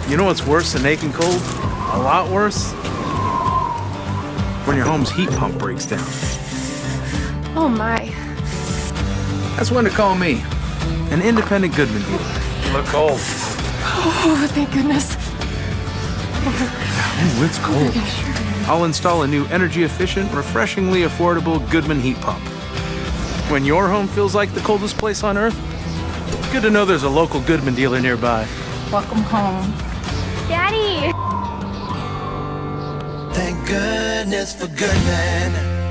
You know what's worse than aching cold? A lot worse? When your home's heat pump breaks down. Oh my. That's when to call me, an independent Goodman dealer. Look cold. Oh, thank goodness. Ooh, it's cold. I'll install a new energy-efficient, refreshingly affordable Goodman heat pump. When your home feels like the coldest place on Earth, it's good to know there's a local Goodman dealer nearby. Welcome home. Daddy! Thank goodness for Goodman.